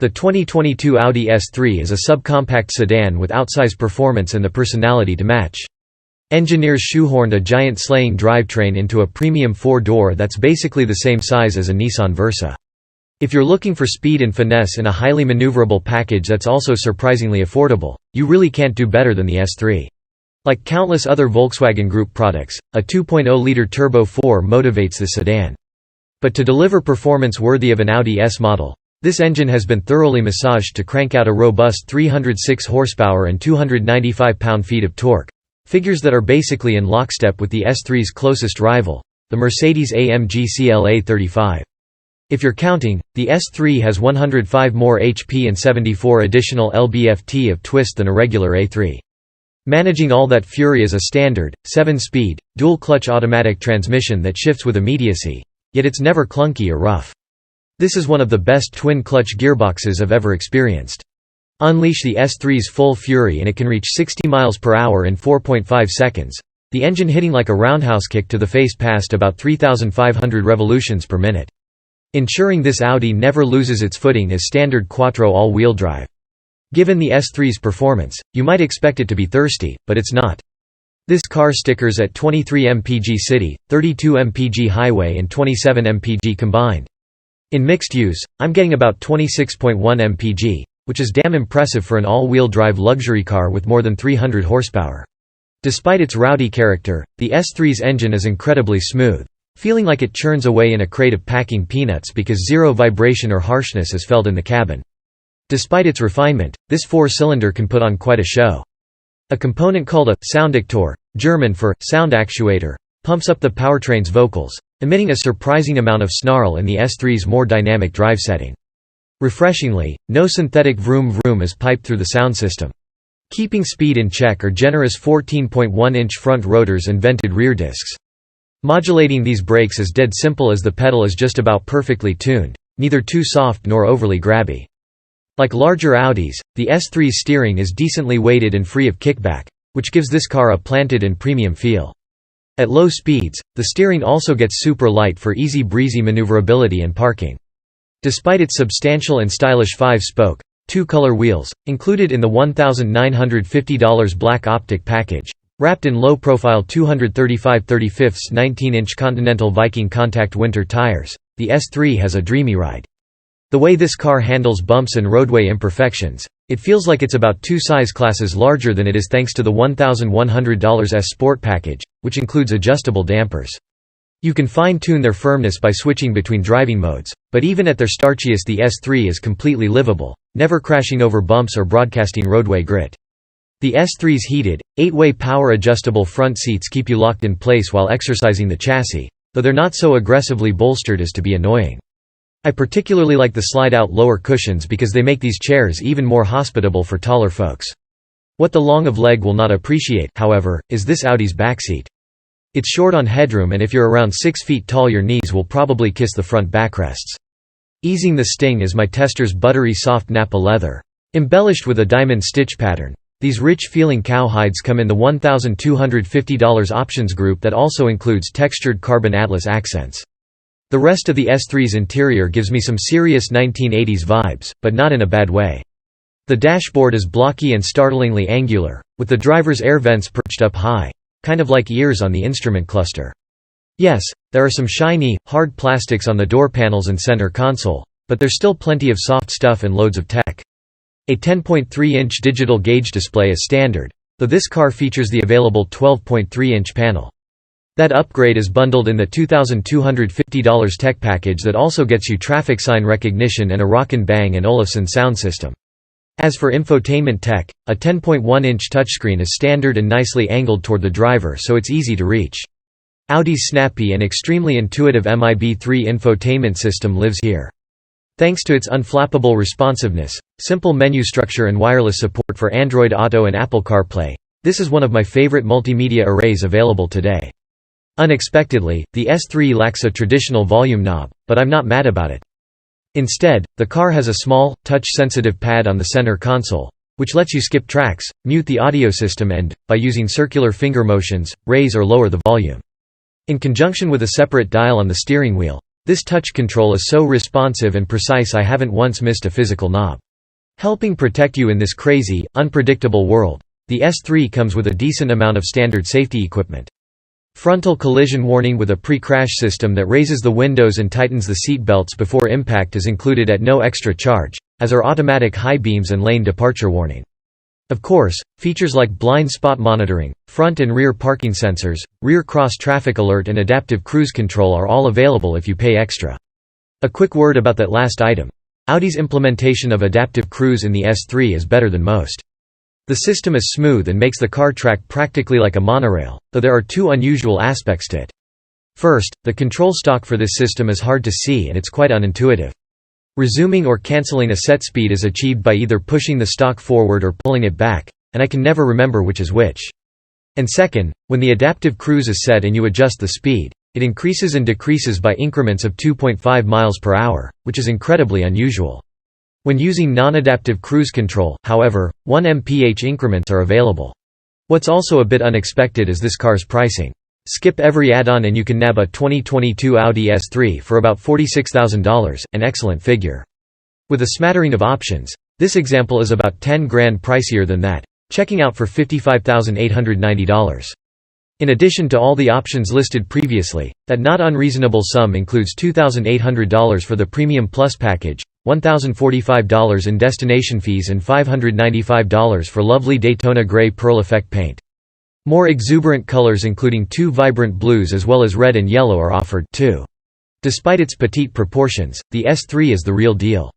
The 2022 Audi S3 is a subcompact sedan with outsize performance and the personality to match. Engineers shoehorned a giant slaying drivetrain into a premium four-door that's basically the same size as a Nissan Versa. If you're looking for speed and finesse in a highly maneuverable package that's also surprisingly affordable, you really can't do better than the S3. Like countless other Volkswagen Group products, a 2.0-liter turbo 4 motivates the sedan. But to deliver performance worthy of an Audi S model, this engine has been thoroughly massaged to crank out a robust 306 horsepower and 295 pound-feet of torque, figures that are basically in lockstep with the S3's closest rival, the Mercedes-AMG CLA 35. If you're counting, the S3 has 105 more HP and 74 additional lb-ft of twist than a regular A3. Managing all that fury is a standard, 7-speed, dual-clutch automatic transmission that shifts with immediacy, yet it's never clunky or rough. This is one of the best twin-clutch gearboxes I've ever experienced. Unleash the S3's full fury and it can reach 60 miles per hour in 4.5 seconds, the engine hitting like a roundhouse kick to the face past about 3,500 revolutions per minute. Ensuring this Audi never loses its footing is standard quattro all-wheel drive. Given the S3's performance, you might expect it to be thirsty, but it's not. This car stickers at 23 mpg city, 32 mpg highway and 27 mpg combined. In mixed use, I'm getting about 26.1 mpg, which is damn impressive for an all-wheel drive luxury car with more than 300 horsepower. Despite its rowdy character, the S3's engine is incredibly smooth, feeling like it churns away in a crate of packing peanuts because zero vibration or harshness is felt in the cabin. Despite its refinement, this four-cylinder can put on quite a show. A component called a «Soundaktor», German for «sound actuator», pumps up the powertrain's vocals, emitting a surprising amount of snarl in the S3's more dynamic drive setting. Refreshingly, no synthetic vroom vroom is piped through the sound system. Keeping speed in check are generous 14.1-inch front rotors and vented rear discs. Modulating these brakes is dead simple as the pedal is just about perfectly tuned, neither too soft nor overly grabby. Like larger Audis, the S3's steering is decently weighted and free of kickback, which gives this car a planted and premium feel. At low speeds, the steering also gets super light for easy breezy maneuverability and parking. Despite its substantial and stylish 5-spoke, 2-color wheels, included in the $1,950 black optic package, wrapped in low-profile 235/35 19-inch Continental Viking contact winter tires, the S3 has a dreamy ride. The way this car handles bumps and roadway imperfections, it feels like it's about 2 size classes larger than it is thanks to the $1,100 S Sport package, which includes adjustable dampers. You can fine-tune their firmness by switching between driving modes, but even at their starchiest the S3 is completely livable, never crashing over bumps or broadcasting roadway grit. The S3's heated, 8-way power-adjustable front seats keep you locked in place while exercising the chassis, though they're not so aggressively bolstered as to be annoying. I particularly like the slide-out lower cushions because they make these chairs even more hospitable for taller folks. What the long of leg will not appreciate, however, is this Audi's backseat. It's short on headroom and if you're around 6 feet tall your knees will probably kiss the front backrests. Easing the sting is my tester's buttery soft Nappa leather. Embellished with a diamond stitch pattern, these rich-feeling cowhides come in the $1,250 options group that also includes textured carbon atlas accents. The rest of the S3's interior gives me some serious 1980s vibes, but not in a bad way. The dashboard is blocky and startlingly angular, with the driver's air vents perched up high, kind of like ears on the instrument cluster. Yes, there are some shiny, hard plastics on the door panels and center console, but there's still plenty of soft stuff and loads of tech. A 10.3-inch digital gauge display is standard, though this car features the available 12.3-inch panel. That upgrade is bundled in the $2,250 tech package that also gets you traffic sign recognition and a Rockin' Bang & Olufsen sound system. As for infotainment tech, a 10.1-inch touchscreen is standard and nicely angled toward the driver so it's easy to reach. Audi's snappy and extremely intuitive MIB3 infotainment system lives here. Thanks to its unflappable responsiveness, simple menu structure and wireless support for Android Auto and Apple CarPlay, this is one of my favorite multimedia arrays available today. Unexpectedly, the S3 lacks a traditional volume knob, but I'm not mad about it. Instead, the car has a small, touch-sensitive pad on the center console, which lets you skip tracks, mute the audio system and, by using circular finger motions, raise or lower the volume. In conjunction with a separate dial on the steering wheel, This touch control is so responsive and precise I haven't once missed a physical knob. Helping protect you in this crazy, unpredictable world, the S3 comes with a decent amount of standard safety equipment. Frontal collision warning with a pre-crash system that raises the windows and tightens the seat belts before impact is included at no extra charge, as are automatic high beams and lane departure warning. Of course, features like blind spot monitoring, front and rear parking sensors, rear cross traffic alert and adaptive cruise control are all available if you pay extra. A quick word about that last item. Audi's implementation of adaptive cruise in the S3 is better than most. The system is smooth and makes the car track practically like a monorail, though there are two unusual aspects to it. First, the control stalk for this system is hard to see and it's quite unintuitive. Resuming or cancelling a set speed is achieved by either pushing the stalk forward or pulling it back, and I can never remember which is which. And second, when the adaptive cruise is set and you adjust the speed, it increases and decreases by increments of 2.5 miles per hour, which is incredibly unusual. When using non-adaptive cruise control, however, 1 mph increments are available. What's also a bit unexpected is this car's pricing. Skip every add-on and you can nab a 2022 Audi S3 for about $46,000, an excellent figure. With a smattering of options, this example is about 10 grand pricier than that, checking out for $55,890. In addition to all the options listed previously, that not unreasonable sum includes $2,800 for the Premium Plus package, $1,045 in destination fees and $595 for lovely Daytona Gray Pearl Effect paint. More exuberant colors including 2 vibrant blues as well as red and yellow are offered too. Despite its petite proportions, the S3 is the real deal.